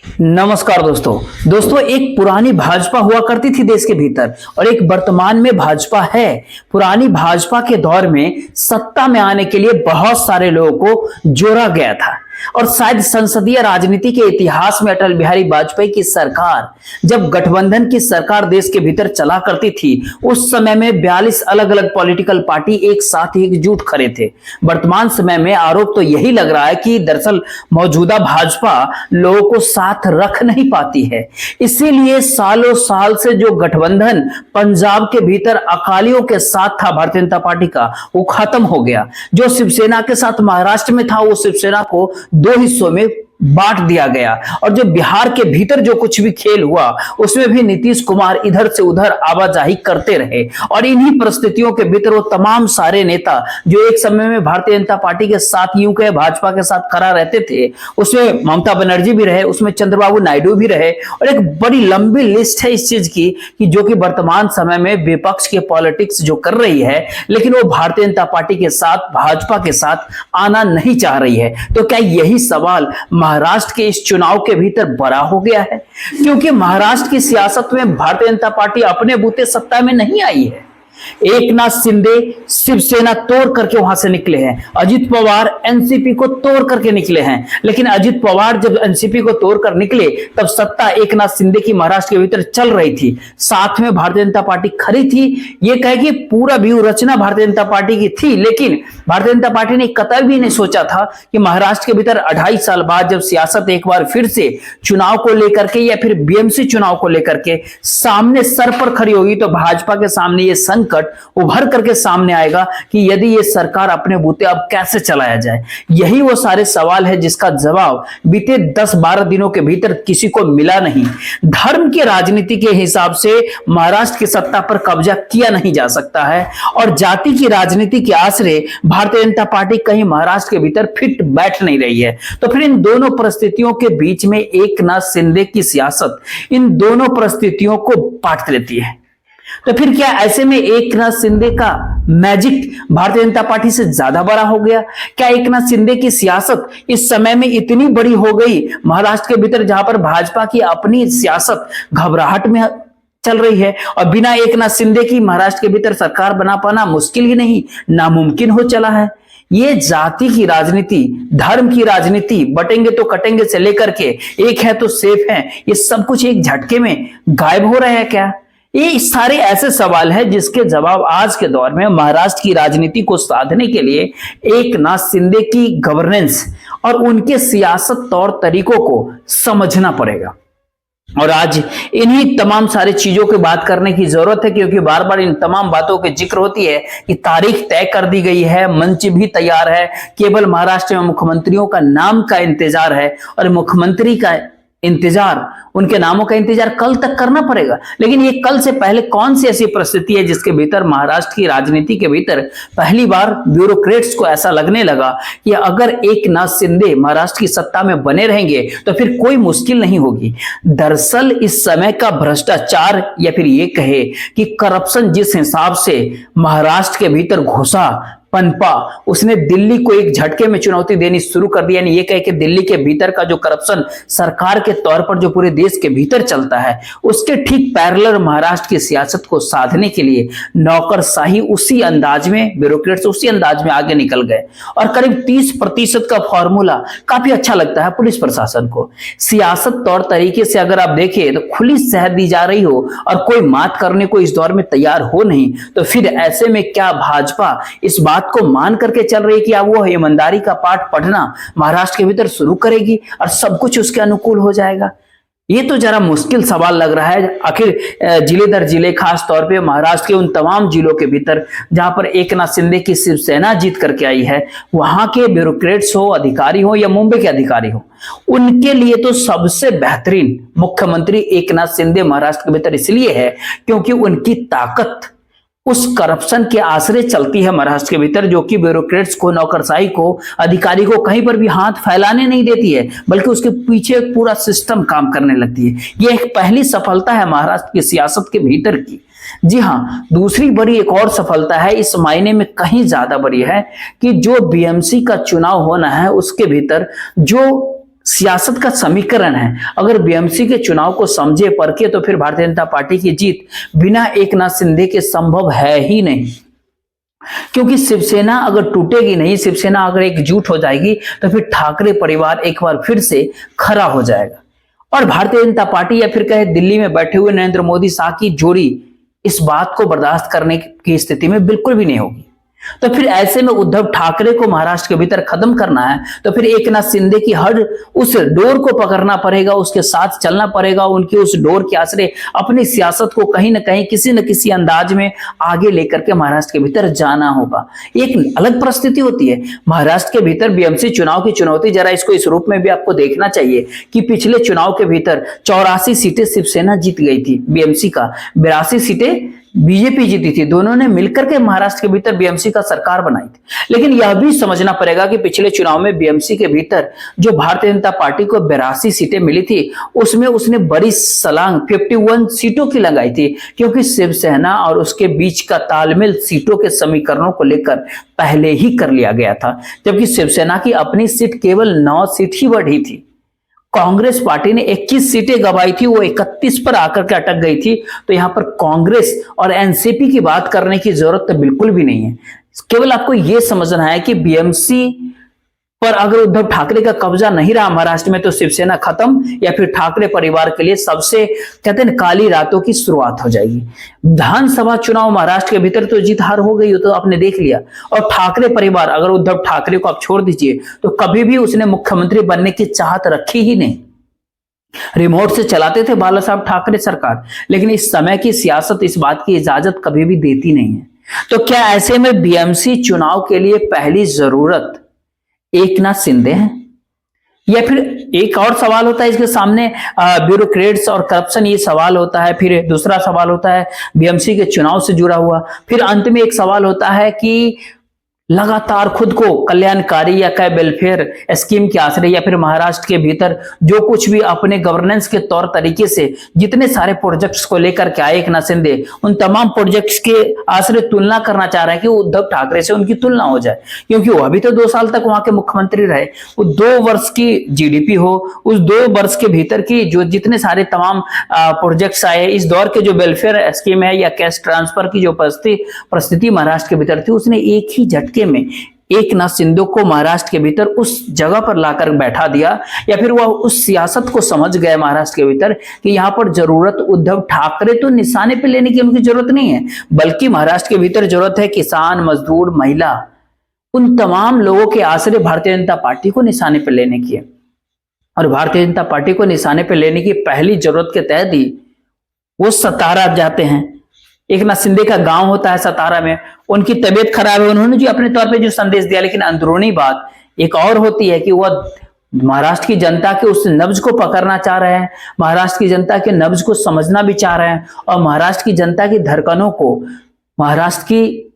नमस्कार दोस्तों एक पुरानी भाजपा हुआ करती थी देश के भीतर और एक वर्तमान में भाजपा है। पुरानी भाजपा के दौर में सत्ता में आने के लिए बहुत सारे लोगों को जोड़ा गया था और शायद संसदीय राजनीति के इतिहास में अटल बिहारी वाजपेयी की सरकार, जब गठबंधन की सरकार देश के भीतर चला करती थी, उस समय में 42 अलग अलग पॉलिटिकल पार्टी एक साथ एकजुट खड़े थे। वर्तमान समय में आरोप तो यही लग रहा है कि दरअसल मौजूदा भाजपा लोगों को साथ रख नहीं पाती है, इसीलिए सालों साल से जो गठबंधन पंजाब के भीतर अकालियों के साथ था भारतीय जनता पार्टी का, वो खत्म हो गया। जो शिवसेना के साथ महाराष्ट्र में था, वो शिवसेना को दो हिस्सों में बांट दिया गया और जो बिहार के भीतर जो कुछ भी खेल हुआ, उसमें भी नीतीश कुमार इधर से उधर आवाजाही करते रहे। और इन्हीं परिस्थितियों के भीतर वो तमाम सारे नेता जो एक समय में भारतीय जनता पार्टी के साथ, यूं कहे भाजपा के साथ खड़ा रहते थे, उसमें ममता बनर्जी भी रहे, उसमें चंद्रबाबू नायडू भी रहे और एक बड़ी लंबी लिस्ट है इस चीज की कि जो कि वर्तमान समय में विपक्ष के पॉलिटिक्स जो कर रही है, लेकिन वो भारतीय जनता पार्टी के साथ, भाजपा के साथ आना नहीं चाह रही है। तो क्या यही सवाल महाराष्ट्र के इस चुनाव के भीतर बड़ा हो गया है? क्योंकि महाराष्ट्र की सियासत में भारतीय जनता पार्टी अपने बूते सत्ता में नहीं आई है। एकनाथ शिंदे शिवसेना तोड़ करके वहां से निकले हैं, अजित पवार एनसीपी को तोड़ करके निकले हैं। लेकिन अजित पवार जब एनसीपी को तोड़कर निकले, तब सत्ता एकनाथ शिंदे की महाराष्ट्र के भीतर चल रही थी, साथ में भारतीय जनता पार्टी खड़ी थी। यह कहे कि पूरा व्यूह रचना भारतीय जनता पार्टी की थी, लेकिन भारतीय जनता पार्टी ने कतई भी नहीं सोचा था कि महाराष्ट्र के भीतर 2.5 साल बाद जब सियासत एक बार फिर से चुनाव को लेकर के या फिर बीएमसी चुनाव को लेकर के सामने सर पर खड़ी होगी, तो भाजपा के सामने यह संकट उभर करके सामने आएगा कि यदि ये सरकार अपने बूते अब कैसे चलाया जाए। यही वो सारे सवाल है जिसका जवाब बीते 10-12 दिनों के भीतर किसी को मिला नहीं। धर्म की राजनीति के हिसाब से महाराष्ट्र की सत्ता पर कब्जा किया नहीं जा सकता है और जाति की राजनीति के आश्रय भारतीय जनता पार्टी कहीं महाराष्ट्र के भीतर फिट बैठ नहीं रही है। तो फिर इन दोनों परिस्थितियों के बीच में एकनाथ शिंदे की सियासत इन दोनों परिस्थितियों को बांट देती है। तो फिर क्या ऐसे में एकनाथ शिंदे का मैजिक भारतीय जनता पार्टी से ज्यादा बड़ा हो गया? क्या एकनाथ शिंदे की सियासत इस समय में इतनी बड़ी हो गई महाराष्ट्र के भीतर, जहां पर भाजपा की अपनी सियासत घबराहट में चल रही है और बिना एकनाथ शिंदे की महाराष्ट्र के भीतर सरकार बना पाना मुश्किल ही नहीं, नामुमकिन हो चला है? ये जाति की राजनीति, धर्म की राजनीति, बटेंगे तो कटेंगे से लेकर के एक है तो सेफ है, ये सब कुछ एक झटके में गायब हो रहे हैं क्या? ये सारे ऐसे सवाल हैं जिसके जवाब आज के दौर में महाराष्ट्र की राजनीति को साधने के लिए एकनाथ शिंदे की गवर्नेंस और उनके सियासत तौर तरीकों को समझना पड़ेगा। और आज इन्हीं तमाम सारी चीजों की बात करने की जरूरत है, क्योंकि बार बार इन तमाम बातों के जिक्र होती है कि तारीख तय कर दी गई है, मंच भी तैयार है, केवल महाराष्ट्र में मुख्यमंत्रियों का नाम का इंतजार है और मुख्यमंत्री का इंतजार, उनके नामों का इंतजार कल तक करना पड़ेगा। लेकिन ये कल से पहले कौन सी ऐसी परिस्थिति है जिसके भीतर महाराष्ट्र की राजनीति के भीतर पहली बार ब्यूरोक्रेट्स को ऐसा लगने लगा कि अगर एकनाथ शिंदे महाराष्ट्र की सत्ता में बने रहेंगे तो फिर कोई मुश्किल नहीं होगी। दरअसल इस समय का भ्रष्टाचार या फिर ये कहे कि करप्शन जिस हिसाब से महाराष्ट्र के भीतर घुसा, पनपा, उसने दिल्ली को एक झटके में चुनौती देनी शुरू कर दी। यानी ये कहे कि दिल्ली के भीतर का जो करप्शन सरकार के तौर पर जो पूरे देश के भीतर चलता है, उसके ठीक पैरेलल महाराष्ट्र की सियासत को साधने के लिए नौकरशाही उसी अंदाज में, ब्यूरोक्रेट्स उसी अंदाज में आगे निकल गए और करीब 30% का फॉर्मूला काफी अच्छा लगता है पुलिस प्रशासन को। सियासत तौर तरीके से अगर आप देखें तो खुली शहर दी जा रही हो और कोई मात करने को इस दौर में तैयार हो नहीं, तो फिर ऐसे में क्या भाजपा इस बात को मान करके चल रही है कि अब वो ईमानदारी का पाठ पढ़ना महाराष्ट्र के भीतर शुरू करेगी और सब कुछ उसके अनुकूल हो जाएगा? ये तो जरा मुश्किल सवाल लग रहा है। आखिर जिले दर जिले, खास तौर पे महाराष्ट्र के उन तमाम जिलों के भीतर जहां पर एकनाथ शिंदे की शिवसेना जीत करके आई है, वहां के ब्यूरोक्रेट्स हो, अधिकारी हो या मुंबई के अधिकारी हो, उनके लिए तो सबसे बेहतरीन मुख्यमंत्री एकनाथ शिंदे महाराष्ट्र के भीतर इसलिए है क्योंकि उनकी ताकत उस करप्शन के आश्रय चलती है महाराष्ट्र के भीतर, जो कि ब्यूरोक्रेट्स को, नौकरशाही को, अधिकारी को कहीं पर भी हाथ फैलाने नहीं देती है, बल्कि उसके पीछे एक पूरा सिस्टम काम करने लगती है। यह एक पहली सफलता है महाराष्ट्र की सियासत के भीतर की। जी हाँ, दूसरी बड़ी एक और सफलता है, इस मायने में कहीं ज्यादा बड़ी है कि जो बीएमसी का चुनाव होना है उसके भीतर जो सियासत का समीकरण है। अगर बीएमसी के चुनाव को समझे परखे तो फिर भारतीय जनता पार्टी की जीत बिना एकनाथ शिंदे के संभव है ही नहीं, क्योंकि शिवसेना अगर टूटेगी नहीं, शिवसेना अगर एकजुट हो जाएगी तो फिर ठाकरे परिवार एक बार फिर से खड़ा हो जाएगा और भारतीय जनता पार्टी या फिर कहे दिल्ली में बैठे हुए नरेंद्र मोदी शाह की जोड़ी इस बात को बर्दाश्त करने की स्थिति में बिल्कुल भी नहीं होगी। तो फिर ऐसे में उद्धव ठाकरे को महाराष्ट्र के भीतर खत्म करना है तो फिर एकनाथ शिंदे की हर उस डोर को पकड़ना पड़ेगा, उसके साथ चलना पड़ेगा, उनकी उस डोर के आश्रय अपनी सियासत को कहीं ना कहीं किसी न किसी अंदाज में आगे लेकर के महाराष्ट्र के भीतर जाना होगा। एक अलग परिस्थिति होती है महाराष्ट्र के भीतर बीएमसी चुनाव की चुनौती। जरा इसको इस रूप में भी आपको देखना चाहिए कि पिछले चुनाव के भीतर 84 सीटें शिवसेना जीत गई थी, बीएमसी का 82 सीटें बीजेपी जीती थी। दोनों ने मिलकर के महाराष्ट्र के भीतर बीएमसी का सरकार बनाई थी। लेकिन यह भी समझना पड़ेगा कि पिछले चुनाव में बीएमसी के भीतर जो भारतीय जनता पार्टी को 82 सीटें मिली थी उसमें उसने बड़ी सलांग 51 सीटों की लगाई थी, क्योंकि शिवसेना और उसके बीच का तालमेल सीटों के समीकरणों को लेकर पहले ही कर लिया गया था। जबकि शिवसेना की अपनी सीट केवल 9 सीट ही बढ़ी थी, कांग्रेस पार्टी ने 21 सीटें गंवाई थी, वो 31 पर आकर के अटक गई थी। तो यहां पर कांग्रेस और एनसीपी की बात करने की जरूरत तो बिल्कुल भी नहीं है। केवल आपको यह समझना है कि बीएमसी पर अगर उद्धव ठाकरे का कब्जा नहीं रहा महाराष्ट्र में तो शिवसेना खत्म या फिर ठाकरे परिवार के लिए सबसे कहते हैं काली रातों की शुरुआत हो जाएगी। विधानसभा चुनाव महाराष्ट्र के भीतर तो जीत हार हो गई हो, तो आपने देख लिया। और ठाकरे परिवार, अगर उद्धव ठाकरे को आप छोड़ दीजिए तो कभी भी उसने मुख्यमंत्री बनने की चाहत रखी ही नहीं। रिमोट से चलाते थे बाला साहब ठाकरे सरकार, लेकिन इस समय की सियासत इस बात की इजाजत कभी भी देती नहीं है। तो क्या ऐसे में बीएमसी चुनाव के लिए पहली जरूरत एकनाथ शिंदे हैं? या फिर एक और सवाल होता है इसके सामने, ब्यूरोक्रेट्स और करप्शन, ये सवाल होता है। फिर दूसरा सवाल होता है बीएमसी के चुनाव से जुड़ा हुआ। फिर अंत में एक सवाल होता है कि लगातार खुद को कल्याणकारी या कई वेलफेयर स्कीम के आश्रय या फिर महाराष्ट्र के भीतर जो कुछ भी अपने गवर्नेंस के तौर तरीके से जितने सारे प्रोजेक्ट्स को लेकर के आए एकनाथ शिंदे, उन तमाम प्रोजेक्ट्स के आश्रय तुलना करना चाह रहे हैं कि उद्धव ठाकरे से उनकी तुलना हो जाए, क्योंकि वो अभी तो 2 साल तक वहां के मुख्यमंत्री रहे। वो 2 वर्ष की जीडीपी हो, उस 2 वर्ष के भीतर की जो जितने सारे तमाम प्रोजेक्ट्स आए, इस दौर के जो वेलफेयर स्कीम है या कैश ट्रांसफर की जो परिस्थिति महाराष्ट्र के भीतर थी, उसने एक ही झटके में एकनाथ शिंदे को महाराष्ट्र के भीतर उस जगह पर लाकर बैठा दिया। या फिर वह उस सियासत को समझ गए महाराष्ट्र के भीतर कि यहां पर जरूरत उद्धव ठाकरे तो निशाने पे लेने की उनकी जरूरत नहीं है, बल्कि महाराष्ट्र के भीतर जरूरत है किसान, मजदूर, महिला, उन तमाम लोगों के आश्रय भारतीय जनता पार्टी को निशाने पर लेने की है। और भारतीय जनता पार्टी को निशाने पर लेने की पहली जरूरत के तहत ही वो सतारा जाते हैं। एकनाथ शिंदे का गांव होता है सतारा में, उनकी तबीयत खराब है, उन्होंने जो अपने तौर पे जो संदेश दिया, लेकिन अंदरूनी बात एक और होती है कि वह महाराष्ट्र की जनता के उस नब्ज को पकड़ना चाह रहे हैं, महाराष्ट्र की जनता के नब्ज को समझना भी चाह रहे हैं और महाराष्ट्र की जनता की धड़कनों को, महाराष्ट्र की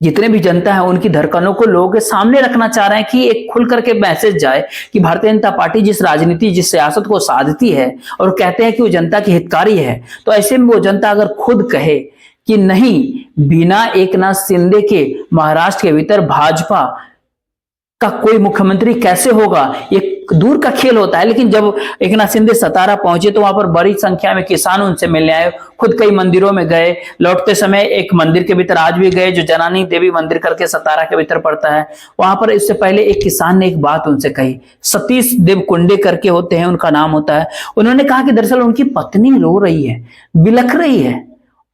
जितने भी जनता है उनकी धड़कनों को लोगों के सामने रखना चाह रहे हैं कि एक खुल करके मैसेज जाए कि भारतीय जनता पार्टी जिस राजनीति, जिस सियासत को साधती है और कहते हैं कि वो जनता की हितकारी है, तो ऐसे में वो जनता अगर खुद कहे कि नहीं, बिना एकनाथ शिंदे के महाराष्ट्र के भीतर भाजपा का कोई मुख्यमंत्री कैसे होगा, ये दूर का खेल होता है। लेकिन जब एकनाथ शिंदे सतारा पहुंचे तो वहां पर बड़ी संख्या में किसान उनसे मिलने आए, खुद कई मंदिरों में गए, लौटते समय एक मंदिर के भीतर आज भी गए जो जनानी देवी मंदिर करके सतारा के भीतर पड़ता है। वहां पर इससे पहले एक किसान ने एक बात उनसे कही, सतीश देवकुंडे करके होते हैं, उनका नाम होता है। उन्होंने कहा कि दरअसल उनकी पत्नी रो रही है, बिलख रही है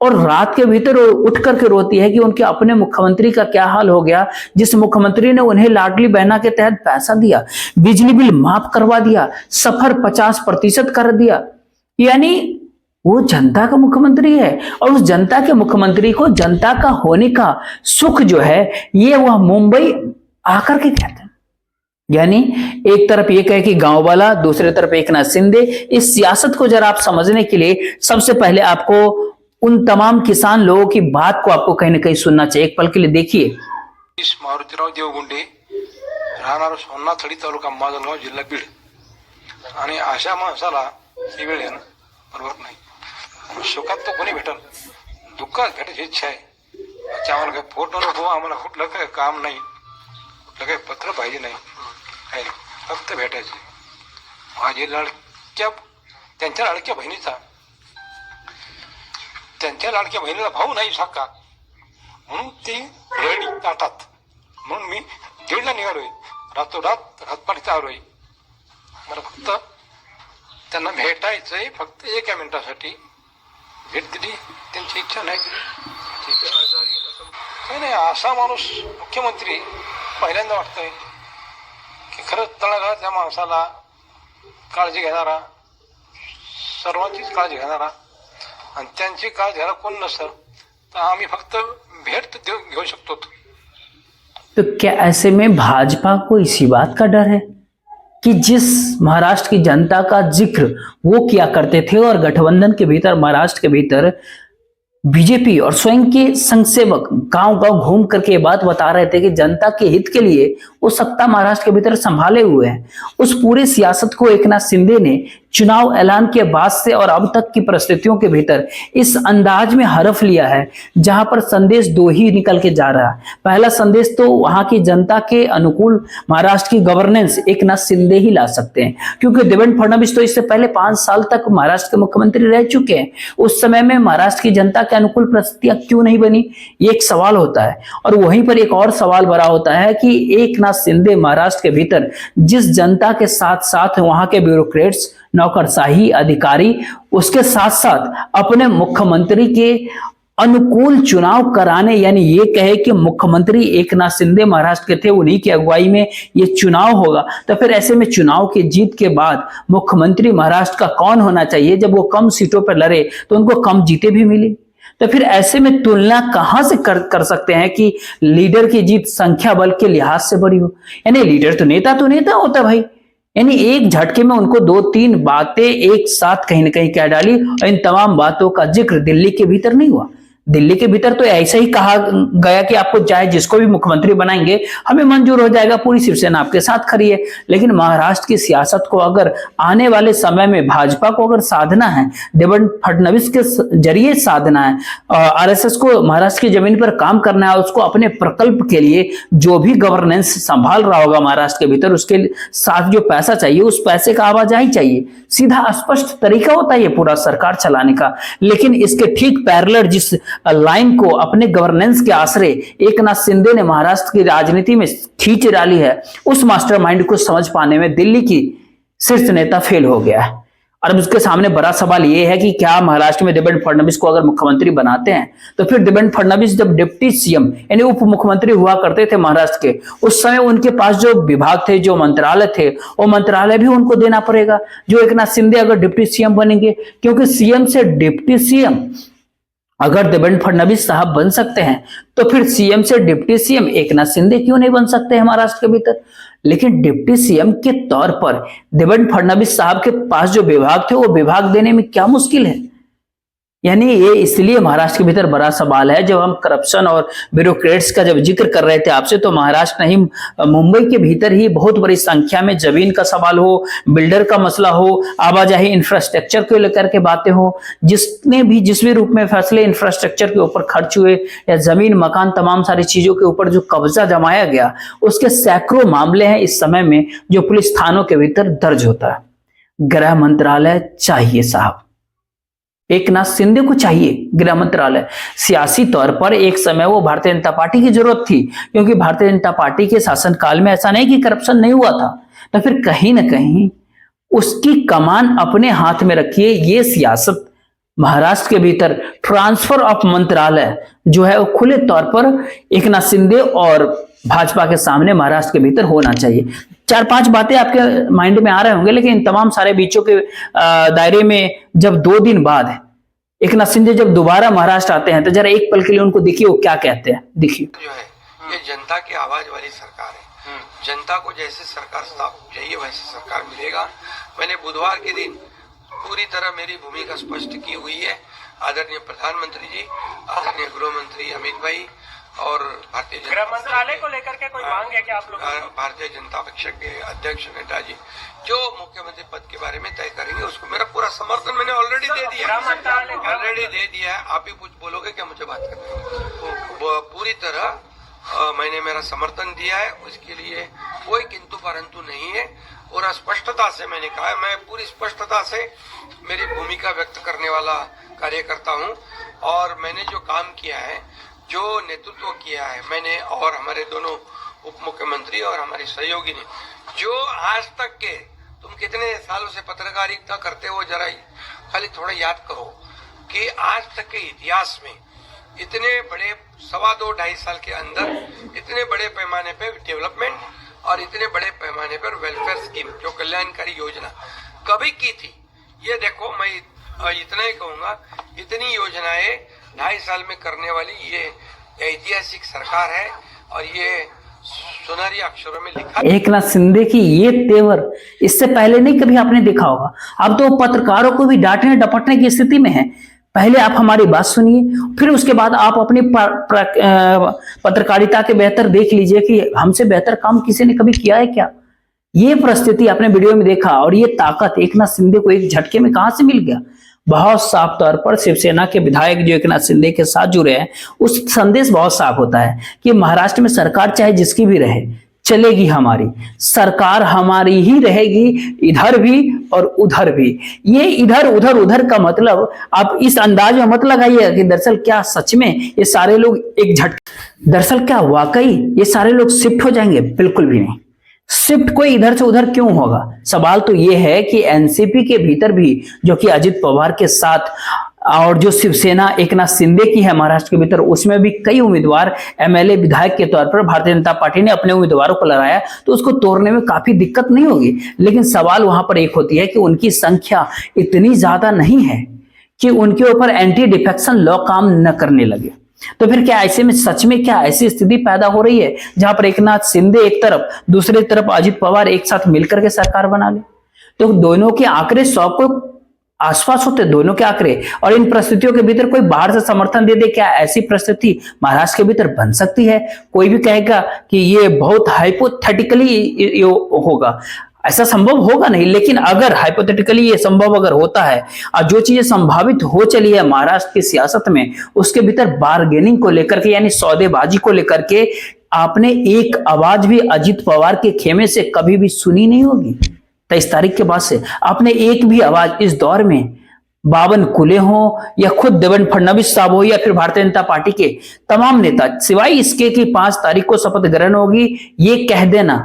और रात के भीतर उठ करके रोती है कि उनके अपने मुख्यमंत्री का क्या हाल हो गया, जिस मुख्यमंत्री ने उन्हें लाडली बहना के तहत पैसा दिया, बिजली बिल माफ करवा दिया, सफर 50% कर दिया। यानी वो जनता का मुख्यमंत्री है और उस जनता के मुख्यमंत्री को जनता का होने का सुख जो है ये वह मुंबई आकर के कहते हैं। यानी एक तरफ ये कहे कि गांव वाला, दूसरे तरफ एकनाथ शिंदे। इस सियासत को जरा आप समझने के लिए सबसे पहले आपको उन तमाम किसान लोगों की बात को आपको कहीं ना कहीं सुनना चाहिए। एक पल के लिए देखिए। मारुतीराव देवगुंडे, राहणार सोन्नाथडी तालुका माजलगाव, जिल्हा बीड। आणि अशा माणसाला ही वेळ येणं बरोबर नाही। सुखात तो कोणी भेटल, दुःखात भेटायची इच्छा आहे। आम्हाला काही फोटो नको, आम्हाला कुठलं काही काम नाही, कुठलं काही पत्र पाहिजे नाही, फक्त भेटायचे। माझी त्यांच्या लाडक्या बहिणीचा, त्यांच्या लाडक्या बहिणीला भाऊ नाही साका म्हणून ती रेडी ताटात, म्हणून मी दीडला निघालोय, रातोरात रातपाडीत आलोय. मला फक्त त्यांना भेटायचंय, फक्त एका मिनिटासाठी. भेट दिली, त्यांची इच्छा नाही दिली, काही नाही. असा माणूस मुख्यमंत्री पहिल्यांदा वाटतोय की खरंच तळागाळात त्या माणसाला काळजी घेणारा, सर्वांचीच काळजी घेणारा, आणि त्यांची काळजी घ्यायला कोण नसतं तर आम्ही फक्त भेट घेऊ शकतो. तो क्या ऐसे में भाजपा को इसी बात का डर है कि जिस महाराष्ट्र की जनता का जिक्र वो किया करते थे और गठबंधन के भीतर, महाराष्ट्र के भीतर बीजेपी और स्वयं के संघ सेवक गांव गांव घूम करके ये बात बता रहे थे कि जनता के हित के लिए वो सत्ता महाराष्ट्र के भीतर संभाले हुए हैं, उस पूरी सियासत को एकनाथ शिंदे ने चुनाव ऐलान के बाद से और अब तक की परिस्थितियों के भीतर इस अंदाज में हरफ लिया है जहां पर संदेश दो ही निकल के जा रहा है. पहला संदेश तो वहां की जनता के अनुकूल महाराष्ट्र की गवर्नेंस एकनाथ शिंदे ही ला सकते हैं, क्योंकि देवेंद्र फडणवीस तो इससे पहले 5 साल तक महाराष्ट्र के मुख्यमंत्री रह चुके हैं. उस समय में महाराष्ट्र की जनता के अनुकूल परिस्थितियां क्यों नहीं बनी, ये एक सवाल होता है. और वहीं पर एक और सवाल बड़ा होता है कि एकनाथ शिंदे महाराष्ट्र के भीतर जिस जनता के साथ साथ वहां के ब्यूरोक्रेट्स, नौकरशाही अधिकारी, उसके साथ साथ अपने मुख्यमंत्री के अनुकूल चुनाव कराने, यानी ये कहे कि मुख्यमंत्री एकनाथ शिंदे महाराष्ट्र के थे, उन्हीं की अगुवाई में ये चुनाव होगा, तो फिर ऐसे में चुनाव की जीत के बाद मुख्यमंत्री महाराष्ट्र का कौन होना चाहिए? जब वो कम सीटों पर लड़े तो उनको कम जीतें भी मिली, तो फिर ऐसे में तुलना कहां से कर सकते हैं कि लीडर की जीत संख्या बल के लिहाज से बड़ी हो? यानी लीडर तो नेता होता भाई, यानी एक झटके में उनको 2-3 बातें एक साथ कहीं ना कहीं कह डाली, और इन तमाम बातों का जिक्र दिल्ली के भीतर नहीं हुआ. दिल्ली के भीतर तो ऐसा ही कहा गया कि आपको चाहे जिसको भी मुख्यमंत्री बनाएंगे हमें मंजूर हो जाएगा, पूरी शिवसेना आपके साथ खड़ी है. लेकिन महाराष्ट्र की सियासत को अगर आने वाले समय में भाजपा को अगर साधना है, देवेंद्र फडणवीस के जरिए साधना है, आरएसएस को महाराष्ट्र की जमीन पर काम करना है, उसको अपने प्रकल्प के लिए जो भी गवर्नेंस संभाल रहा होगा महाराष्ट्र के भीतर, उसके साथ जो पैसा चाहिए उस पैसे का आवाजाही चाहिए. सीधा स्पष्ट तरीका होता है ये पूरा सरकार चलाने का. लेकिन इसके ठीक पैरेलल जिस लाइन को अपने गवर्नेंस के आश्रय एकनाथ शिंदे ने महाराष्ट्र की राजनीति में खींच डाली है, उस मास्टरमाइंड को समझ पाने में दिल्ली की शीर्ष नेता फेल हो गया है. और उसके सामने बड़ा सवाल यह है कि क्या महाराष्ट्र में देवेंद्र फडणवीस को अगर मुख्यमंत्री बनाते हैं तो फिर देवेंद्र फडणवीस जब डिप्टी सीएम यानी उप मुख्यमंत्री हुआ करते थे महाराष्ट्र के, उस समय उनके पास जो विभाग थे, जो मंत्रालय थे, वो मंत्रालय भी उनको देना पड़ेगा जो एकनाथ शिंदे अगर डिप्टी सीएम बनेंगे. क्योंकि सीएम से डिप्टी सीएम अगर देवेंद्र फडणवीस साहब बन सकते हैं तो फिर सीएम से डिप्टी सीएम एकनाथ शिंदे क्यों नहीं बन सकते हैं महाराष्ट्र के भीतर? लेकिन डिप्टी सीएम के तौर पर देवेंद्र फडणवीस साहब के पास जो विभाग थे वो विभाग देने में क्या मुश्किल है? यानी ये इसलिए महाराष्ट्र के भीतर बड़ा सवाल है. जब हम करप्शन और ब्यूरोक्रेट्स का जब जिक्र कर रहे थे आपसे, तो महाराष्ट्र नहीं मुंबई के भीतर ही बहुत बड़ी संख्या में जमीन का सवाल हो, बिल्डर का मसला हो, आवाजाही इंफ्रास्ट्रक्चर को लेकर के बातें हो, जिसने भी जिस भी रूप में फैसले इंफ्रास्ट्रक्चर के ऊपर खर्च हुए या जमीन मकान तमाम सारी चीजों के ऊपर जो कब्जा जमाया गया, उसके सैकड़ों मामले हैं इस समय में जो पुलिस थानों के भीतर दर्ज होता है. गृह मंत्रालय चाहिए साहब, एकनाथ शिंदे को चाहिए गृह मंत्रालय. सियासी तौर पर एक समय वो भारतीय जनता पार्टी की जरूरत थी, क्योंकि भारतीय जनता पार्टी के शासनकाल में ऐसा नहीं कि करप्शन नहीं हुआ था, तो फिर कहीं ना कहीं उसकी कमान अपने हाथ में रखिए. ये सियासत महाराष्ट्र के भीतर ट्रांसफर ऑफ मंत्रालय जो है वो खुले तौर पर एकनाथ शिंदे और भाजपा के सामने महाराष्ट्र के भीतर होना चाहिए. 4-5 बातें आपके माइंड में आ रहे होंगे, लेकिन इन तमाम सारे बीचों के दायरे में जब 2 दिन बाद एकनाथ शिंदे जब दोबारा महाराष्ट्र आते हैं तो जरा एक पल के लिए उनको देखिए वो क्या कहते हैं. देखिए, जो है ये जनता की आवाज वाली सरकार है. जनता को जैसे सरकार चाहिए वैसे सरकार मिलेगा. मैंने बुधवार के दिन पूरी तरह मेरी भूमिका स्पष्ट की हुई है. आदरणीय प्रधानमंत्री जी, आदरणीय गृह मंत्री अमित भाई और भारतीय गृह मंत्रालय को लेकर के कोई मांग है क्या आप लोग? भारतीय जनता पक्ष के अध्यक्ष नेता जी जो मुख्यमंत्री पद के बारे में तय करेंगे उसको मेरा पूरा समर्थन मैंने ऑलरेडी दे दिया है. आप भी कुछ बोलोगे क्या? मुझे बात करनी पूरी तरह मैंने मेरा समर्थन दिया है. उसके लिए कोई किंतु परंतु नहीं है. पूरा स्पष्टता से मैंने कहा है, मैं पूरी स्पष्टता से मेरी भूमिका व्यक्त करने वाला कार्यकर्ता हूं और मैंने जो काम किया है, जो नेतृत्व किया है मैंने और हमारे दोनों उप मुख्यमंत्री और हमारे सहयोगी ने, जो आज तक के तुम कितने सालों से पत्रकारिता करते हो, जरा खाली थोड़ा याद करो कि आज तक के इतिहास में इतने बड़े 2.5 साल के अंदर इतने बड़े पैमाने पर डेवलपमेंट और इतने बड़े पैमाने पर वेलफेयर स्कीम, जो कल्याणकारी योजना कभी की थी, ये देखो मैं इतना ही कहूंगा, इतनी योजनाएं 2.5 साल में करने वाली ये ऐतिहासिक सरकार है और ये सुनहरी अक्षरों में लिखा। एकनाथ शिंदे की ये तेवर इससे पहले नहीं कभी आपने देखा होगा। अब तो पत्रकारों को भी डांटने डपटने की स्थिति में है। पहले आप हमारी बात सुनिए, फिर उसके बाद आप अपनी पत्रकारिता के बेहतर देख लीजिए कि हमसे बेहतर काम किसी ने कभी किया है क्या। ये परिस्थिति आपने वीडियो में देखा और ये ताकत एकनाथ शिंदे को एक झटके में कहां से मिल गया। बहुत साफ तौर पर शिवसेना के विधायक जो एकनाथ शिंदे के साथ जुड़े हैं, उस संदेश बहुत साफ होता है कि महाराष्ट्र में सरकार चाहे जिसकी भी रहे, चलेगी हमारी सरकार, हमारी ही रहेगी, इधर भी और उधर भी। ये इधर उधर उधर का मतलब आप इस अंदाज में मत लगाइएगा कि दरअसल क्या सच में ये सारे लोग एक दरअसल क्या वाकई ये सारे लोग शिफ्ट हो जाएंगे? बिल्कुल भी नहीं। शिफ्ट कोई इधर से उधर क्यों होगा? सवाल तो ये है कि एनसीपी के भीतर भी, जो कि अजित पवार के साथ और जो शिवसेना एकनाथ शिंदे की है महाराष्ट्र के भीतर, उसमें भी कई उम्मीदवार एमएलए विधायक के तौर पर भारतीय जनता पार्टी ने अपने उम्मीदवारों को लगाया, तो उसको तोड़ने में काफी दिक्कत नहीं होगी। लेकिन सवाल वहां पर एक होती है कि उनकी संख्या इतनी ज्यादा नहीं है कि उनके ऊपर एंटी डिफेक्शन लॉ काम न करने लगे। तो फिर क्या ऐसे में सच में क्या ऐसी स्थिति पैदा हो रही है जहां पर एकनाथ शिंदे एक तरफ, दूसरी तरफ अजित पवार एक साथ मिलकर के सरकार बना ले? तो दोनों के आंकड़े 100 को आसपास होते, दोनों के आंकड़े। और इन परिस्थितियों के भीतर कोई बाहर से समर्थन दे दे, क्या ऐसी परिस्थिति महाराष्ट्र के भीतर बन सकती है? कोई भी कहेगा कि ये बहुत हाइपोथेटिकली होगा, ऐसा संभव होगा नहीं। लेकिन अगर हाइपोथेटिकली ये संभव अगर होता है और जो चीजें संभावित हो चली है महाराष्ट्र की सियासत में, उसके भीतर बार्गेनिंग को लेकर के यानी सौदेबाजी को लेकर के आपने एक आवाज भी अजित पवार के खेमे से कभी भी सुनी नहीं होगी। 23 तारीख के बाद से आपने एक भी आवाज इस दौर में बावन कुले हो या खुद देवेंद्र फडणवीस साहब हो या फिर भारतीय जनता पार्टी के तमाम नेता, सिवाय इसके कि 5 तारीख को शपथ ग्रहण होगी, ये कह देना,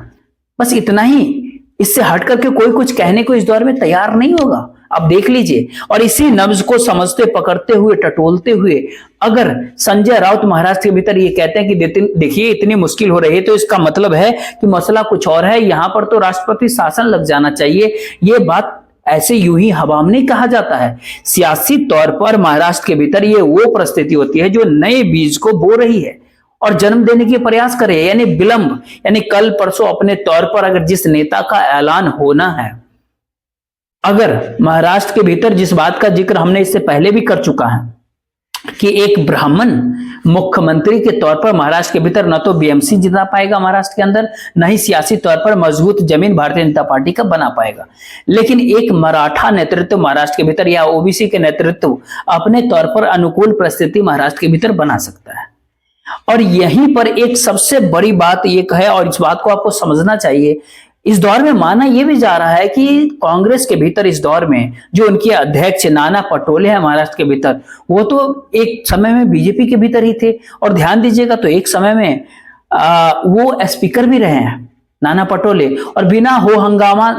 बस इतना ही। इससे हट करके कोई कुछ कहने को इस दौर में तैयार नहीं होगा। आप देख लीजिए। और इसी नब्ज को समझते, पकड़ते हुए, टटोलते हुए अगर संजय राउत महाराष्ट्र के भीतर ये कहते हैं कि देखिए इतनी मुश्किल हो रही है, तो इसका मतलब है कि मसला कुछ और है, यहां पर तो राष्ट्रपति शासन लग जाना चाहिए। ये बात ऐसे यूं ही हवा में नहीं कहा जाता है। सियासी तौर पर महाराष्ट्र के भीतर ये वो परिस्थिति होती है जो नए बीज को बो रही है और जन्म देने के प्रयास करे, यानी विलंब, यानी कल परसों अपने तौर पर अगर जिस नेता का ऐलान होना है, अगर महाराष्ट्र के भीतर जिस बात का जिक्र हमने इससे पहले भी कर चुका है कि एक ब्राह्मण मुख्यमंत्री के तौर पर महाराष्ट्र के भीतर न तो बीएमसी जिता पाएगा महाराष्ट्र के अंदर, न ही सियासी तौर पर मजबूत जमीन भारतीय जनता पार्टी का बना पाएगा, लेकिन एक मराठा नेतृत्व महाराष्ट्र के भीतर या ओबीसी के नेतृत्व अपने तौर पर अनुकूल परिस्थिति महाराष्ट्र के भीतर बना सकता है। और यहीं पर एक सबसे बड़ी बात ये है, और इस बात को आपको समझना चाहिए, इस दौर में माना यह भी जा रहा है कि कांग्रेस के भीतर इस दौर में जो उनके अध्यक्ष नाना पटोले हैं महाराष्ट्र के भीतर, वो तो एक समय में बीजेपी के भीतर ही थे। और ध्यान दीजिएगा तो एक समय में वो स्पीकर भी रहे हैं नाना पटोले, और बिना हो हंगामा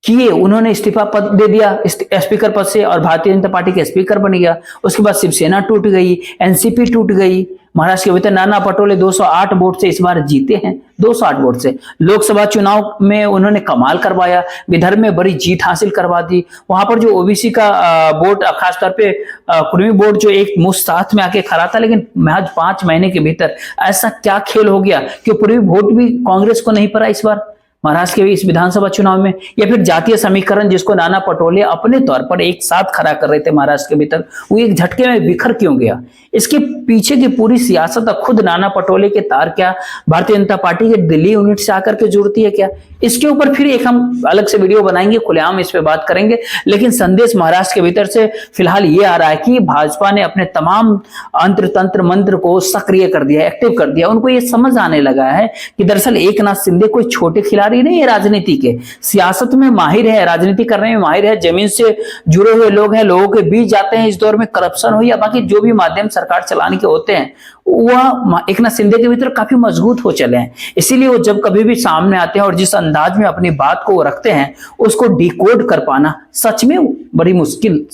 किए उन्होंने इस्तीफा पद दे दिया स्पीकर पद से और भारतीय जनता पार्टी के स्पीकर बन गया। उसके बाद शिवसेना टूट गई, एनसीपी टूट गई। महाराष्ट्र के भीतर नाना पटोले 208 वोट से इस बार जीते हैं, 208 वोट से। लोकसभा चुनाव में उन्होंने कमाल करवाया, विदर्भ में बड़ी जीत हासिल करवा दी। वहां पर जो ओबीसी का वोट, खासतौर पे कुर्मी वोट जो एक मुश्त साथ में आके खड़ा था, लेकिन महज 5 महीने के भीतर ऐसा क्या खेल हो गया कि पूर्वी वोट भी कांग्रेस को नहीं पड़ा इस बार महाराष्ट्र के इस विधानसभा चुनाव में। या फिर जातीय समीकरण जिसको नाना पटोले अपने तौर पर एक साथ खड़ा कर रहे थे महाराष्ट्र के भीतर, वो एक झटके में बिखर क्यों गया? इसके पीछे की पूरी सियासत खुद नाना पटोले के तार क्या भारतीय जनता पार्टी के दिल्ली यूनिट से आकर के जुड़ती है क्या? इसके ऊपर फिर एक हम अलग से वीडियो बनाएंगे, खुलेआम इस पे बात करेंगे। लेकिन संदेश महाराष्ट्र के भीतर से फिलहाल ये आ रहा है कि भाजपा ने अपने तमाम अंतर तंत्र मंत्र को सक्रिय कर दिया, एक्टिव कर दिया। उनको ये समझ आने लगा है कि दरअसल एकनाथ शिंदे कोई छोटे खिलाड़ी अधिकारी नहीं है राजनीति के, सियासत में माहिर है, राजनीति करने में माहिर है, जमीन से जुड़े हुए लोग हैं, लोगों के बीच जाते हैं। इस दौर में करप्शन हो या बाकी जो भी माध्यम सरकार चलाने के होते हैं, वह एकनाथ शिंदे के भीतर काफी मजबूत हो चले हैं। इसीलिए वो जब कभी भी सामने आते हैं और जिस अंदाज में अपनी बात को वो रखते हैं, उसको डिकोड कर पाना सच में बड़ी मुश्किल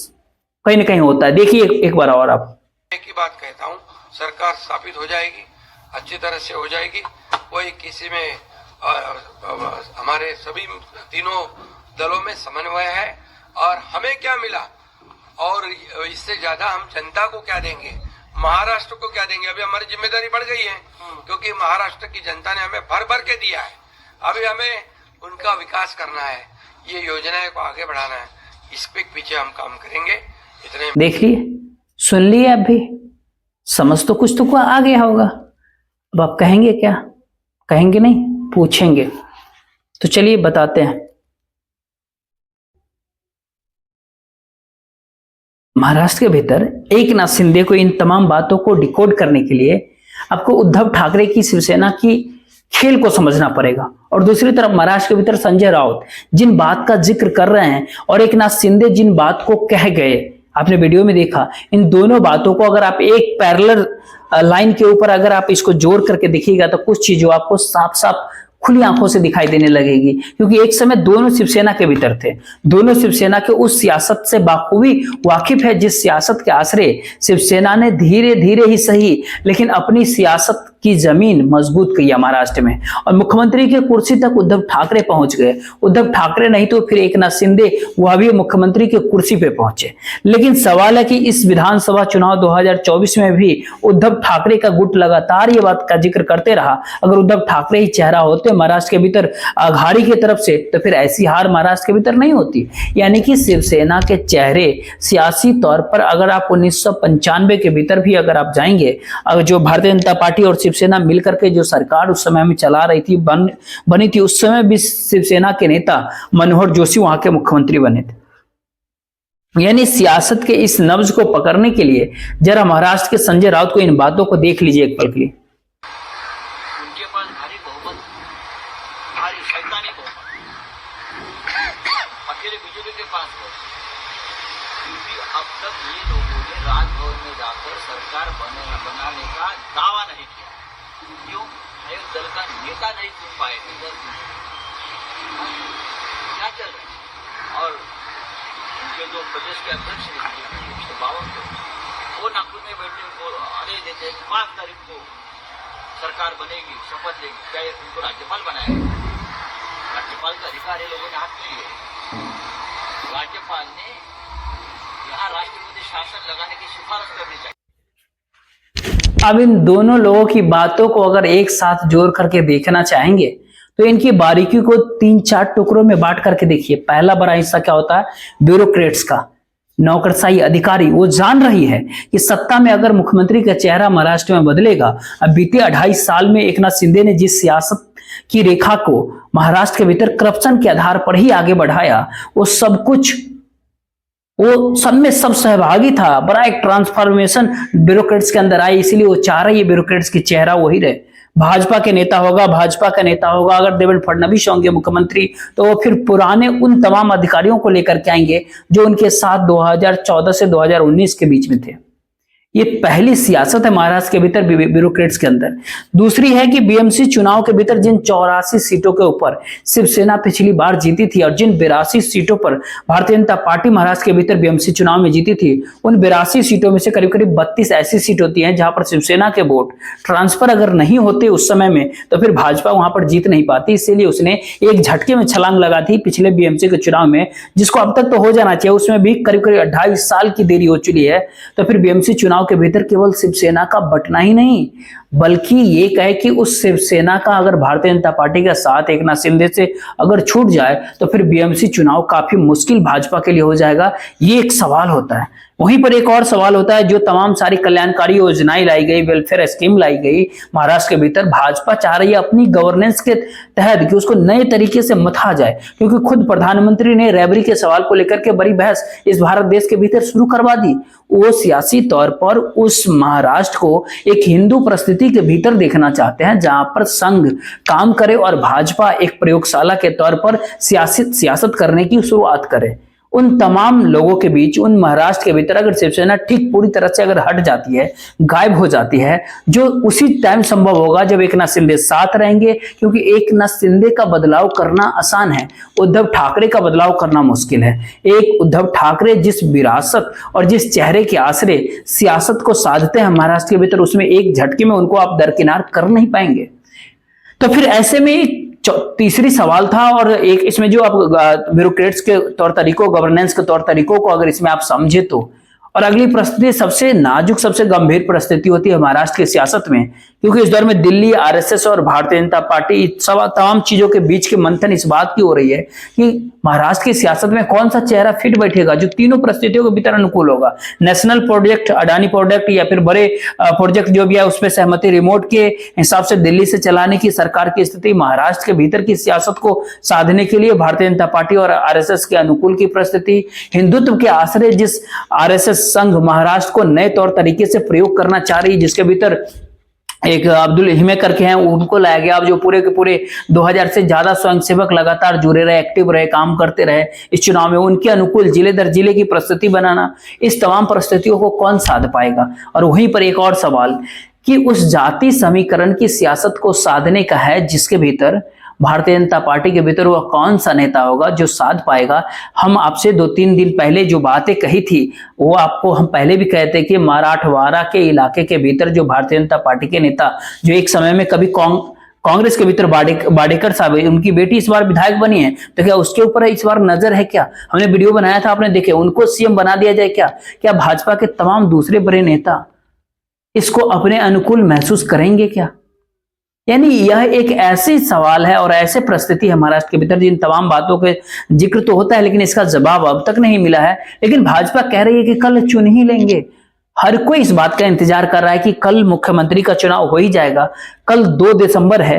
कहीं ना कहीं होता है। देखिए एक बार और आप। एक ही बात कहता हूँ, सरकार स्थापित हो जाएगी, अच्छी तरह से हो जाएगी। कोई किसी में हमारे सभी तीनों दलों में समन्वय है। और हमें क्या मिला और इससे ज्यादा हम जनता को क्या देंगे, महाराष्ट्र को क्या देंगे। अभी हमारी जिम्मेदारी बढ़ गई है, क्योंकि महाराष्ट्र की जनता ने हमें भर भर के दिया है। अभी हमें उनका विकास करना है, ये योजनाएं को आगे बढ़ाना है, इस पे पीछे हम काम करेंगे। इतने देख लिए, सुन लिए, अब भी समझ तो कुछ तो आ गया होगा। अब आप कहेंगे क्या? कहेंगे नहीं, पूछेंगे। तो चलिए बताते हैं। महाराष्ट्र के भीतर एकनाथ शिंदे को इन तमाम बातों को डिकोड करने के लिए आपको उद्धव ठाकरे की शिवसेना की खेल को समझना पड़ेगा। और दूसरी तरफ महाराष्ट्र के भीतर संजय राउत जिन बात का जिक्र कर रहे हैं और एकनाथ शिंदे जिन बात को कह गए, आपने वीडियो में देखा, इन दोनों बातों को अगर आप एक पैरेलल लाइन के ऊपर अगर आप इसको जोड़ करके देखिएगा तो कुछ चीजों आपको साफ साफ खुली आंखों से दिखाई देने लगेगी। क्योंकि एक समय दोनों शिवसेना के भीतर थे, दोनों शिवसेना के उस सियासत से बाखूबी वाकिफ है जिस सियासत के आश्रय शिवसेना ने धीरे धीरे ही सही लेकिन अपनी सियासत की जमीन मजबूत की है महाराष्ट्र में। और मुख्यमंत्री की कुर्सी तक उद्धव ठाकरे पहुंच गए। उद्धव ठाकरे नहीं तो फिर एकनाथ शिंदे, वह भी मुख्यमंत्री की कुर्सी पे पहुंचे। लेकिन सवाल है कि इस विधानसभा चुनाव 2024 में भी उद्धव ठाकरे का गुट लगातार ये बात का जिक्र करते रहा। अगर उद्धव ठाकरे ही चेहरा होते महाराष्ट्र के भीतर अघाड़ी की तरफ से, तो फिर ऐसी हार महाराष्ट्र के भीतर नहीं होती। यानी कि शिवसेना के चेहरे सियासी तौर पर अगर आप 1995 के भीतर भी अगर आप जाएंगे, अगर जो भारतीय जनता पार्टी और शिवसेना मिलकर के जो सरकार उस समय में चला रही थी, बनी थी, उस समय भी शिवसेना के नेता मनोहर जोशी वहां के मुख्यमंत्री बने थे। यानी सियासत के इस नब्ज को पकड़ने के लिए जरा महाराष्ट्र के संजय राउत को इन बातों को देख लीजिए एक पल के लिए। उनके पास भारी बहुमत, भारी शैतानी बहुमत, अकेले बीजेपी के पास है। क्योंकि अब तक ये लोगों ने राजभवन में जाकर सरकार बनाने का दावा नहीं किया। क्यों? एक दल का नेता नहीं चुन पाए थे। क्या चल रहा है? और उनके जो प्रदेश के अध्यक्ष बावन वो नागपुर में बैठे उनको आदेश देते 5 तारीख को सरकार बनेगी, शपथ लेगी, क्या उनको राज्यपाल बनाएगा? राज्यपाल का अधिकार है, लोगों ने हाथ में लिए। राज्यपाल ने यहाँ राष्ट्रपति शासन लगाने की सिफारिश करनी चाहिए। अब इन दोनों लोगों की बातों को अगर एक साथ जोड़ करके देखना चाहेंगे तो इनकी बारीकी को 3-4 टुकड़ों में बांट करके देखिए। पहला बड़ा हिस्सा क्या होता है? ब्यूरोक्रेट्स का, नौकरशाही अधिकारी। वो जान रही है कि सत्ता में अगर मुख्यमंत्री का चेहरा महाराष्ट्र में बदलेगा, अब बीते 2.5 साल में एकनाथ शिंदे ने जिस सियासत की रेखा को महाराष्ट्र के भीतर करप्शन के आधार पर ही आगे बढ़ाया, वो सब कुछ, वो सब में सब सहभागी था। बड़ा एक ट्रांसफॉर्मेशन ब्यूरोक्रेट्स के अंदर आई। इसीलिए वो चाह रही है ब्यूरोक्रेट्स की चेहरा वही रहे, भाजपा के नेता होगा, भाजपा का नेता होगा। अगर देवेंद्र फडणवीस होंगे मुख्यमंत्री तो वो फिर पुराने उन तमाम अधिकारियों को लेकर के आएंगे जो उनके साथ 2014 से 2019 के बीच में थे। ये पहली सियासत है महाराष्ट्र के भीतर ब्यूरोक्रेट्स के अंदर। दूसरी है कि बीएमसी चुनाव के भीतर जिन 84 सीटों के ऊपर शिवसेना पिछली बार जीती थी और जिन 82 सीटों पर भारतीय जनता पार्टी महाराष्ट्र के भीतर बीएमसी चुनाव में जीती थी, उन 82 सीटों में से करीब करीब 32 ऐसी सीट होती हैं जहां पर शिवसेना के वोट ट्रांसफर अगर नहीं होते उस समय में तो फिर भाजपा वहां पर जीत नहीं पाती। इसीलिए उसने एक झटके में छलांग लगा थी पिछले बीएमसी के चुनाव में, जिसको अब तक तो हो जाना चाहिए, उसमें भी करीब करीब 2.5 साल की देरी हो चुकी है। तो फिर बीएमसी चुनाव के भीतर केवल शिवसेना का बटना ही नहीं, बल्कि ये कहे कि उस शिवसेना का अगर भारतीय जनता पार्टी का साथ एकनाथ शिंदे से अगर छूट जाए तो फिर बीएमसी चुनाव काफी मुश्किल भाजपा के लिए हो जाएगा। ये एक सवाल होता है। वहीं पर एक और सवाल होता है, जो तमाम सारी कल्याणकारी योजनाएं लाई गई, वेलफेयर स्कीम लाई गई महाराष्ट्र के भीतर, भाजपा चाह रही है अपनी गवर्नेंस के तहत कि उसको नए तरीके से मथा जाए, क्योंकि खुद प्रधानमंत्री ने रेबरी के सवाल को लेकर के बड़ी बहस इस भारत देश के भीतर शुरू करवा दी। वो सियासी तौर पर उस महाराष्ट्र को एक हिंदू परिस्थिति के भीतर देखना चाहते हैं, जहां पर संघ काम करे और भाजपा एक प्रयोगशाला के तौर पर सियासत करने की शुरुआत करे। उन तमाम लोगों के बीच, उन महाराष्ट्र के भीतर अगर शिवसेना ठीक पूरी तरह से अगर हट जाती है, गायब हो जाती है, जो उसी टाइम संभव होगा जब एकनाथ शिंदे साथ रहेंगे, क्योंकि एकनाथ शिंदे का बदलाव करना आसान है, उद्धव ठाकरे का बदलाव करना मुश्किल है। एक उद्धव ठाकरे जिस विरासत और जिस चेहरे के आसरे सियासत को साधते हैं महाराष्ट्र के भीतर, उसमें एक झटके में उनको आप दरकिनार कर नहीं पाएंगे। तो फिर ऐसे में तीसरी सवाल था, और एक इसमें जो आप ब्यूरोक्रेट्स के तौर तरीकों, गवर्नेंस के तौर तरीकों को अगर इसमें आप समझे तो, और अगली परिस्थिति सबसे नाजुक, सबसे गंभीर परिस्थिति होती है महाराष्ट्र की सियासत में, क्योंकि इस दौर में दिल्ली, आरएसएस और भारतीय जनता पार्टी तमाम चीजों के बीच के मंथन इस बात की हो रही है कि महाराष्ट्र की सियासत में कौन सा चेहरा फिट बैठेगा जो तीनों परिस्थितियों के भीतर अनुकूल होगा। नेशनल प्रोजेक्ट, अडानी प्रोजेक्ट या फिर बड़े प्रोजेक्ट जो भी है उस पर सहमति, रिमोट के हिसाब से दिल्ली से चलाने की सरकार की स्थिति, महाराष्ट्र के भीतर की सियासत को साधने के लिए भारतीय जनता पार्टी और आरएसएस के अनुकूल की परिस्थिति, हिंदुत्व के आश्रय जिस आरएसएस संघ महाराष्ट्र को नए तौर तरीके से प्रयोग करना चाह रही है, जिसके भीतर एक अब्दुल हिमे करके हैं, उनको लाया गया। अब जो पूरे के पूरे 2000 से ज्यादा स्वयंसेवक लगातार जुड़े रहे, एक्टिव रहे, काम करते रहे इस चुनाव में, उनके अनुकूल जिले दर जिले की परिस्थिति बनाना, इस तमाम परिस्थितियों को कौन साध पाएगा। और वहीं पर एक और सवाल कि उस जाति समीकरण की सियासत को साधने का है, जिसके भीतर भारतीय जनता पार्टी के भीतर वह कौन सा नेता होगा जो साध पाएगा। हम आपसे 2-3 दिन पहले जो बातें कही थी वो आपको हम पहले भी कहते कि मराठवाड़ा के इलाके के भीतर जो भारतीय जनता पार्टी के नेता, जो एक समय में कभी कांग्रेस के भीतर बाडेकर साहब, उनकी बेटी इस बार विधायक बनी है, तो क्या उसके ऊपर इस बार नजर है क्या? हमने वीडियो बनाया था, आपने देखे, उनको सीएम बना दिया जाए क्या? क्या भाजपा के तमाम दूसरे बड़े नेता इसको अपने अनुकूल महसूस करेंगे क्या? यानी यह एक ऐसी सवाल है और ऐसे परिस्थिति है महाराष्ट्र के भीतर, जिन तमाम बातों के जिक्र तो होता है लेकिन इसका जवाब अब तक नहीं मिला है। लेकिन भाजपा कह रही है कि कल चुन ही लेंगे। हर कोई इस बात का इंतजार कर रहा है कि कल मुख्यमंत्री का चुनाव हो ही जाएगा। कल 2 दिसंबर है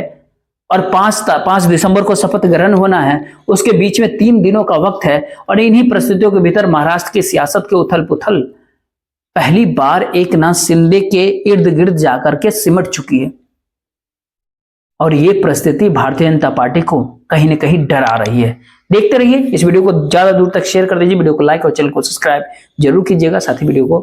और 5 दिसंबर को शपथ ग्रहण होना है। उसके बीच में 3 दिनों का वक्त है और इन्हीं परिस्थितियों के भीतर महाराष्ट्र की सियासत के उथल पुथल पहली बार एकनाथ शिंदे के इर्द गिर्द जाकर के सिमट चुकी है। और ये परिस्थिति भारतीय जनता पार्टी को कहीं ना कहीं डरा रही है। देखते रहिए, इस वीडियो को ज्यादा दूर तक शेयर कर दीजिए, वीडियो को लाइक और चैनल को सब्सक्राइब जरूर कीजिएगा, साथ ही वीडियो को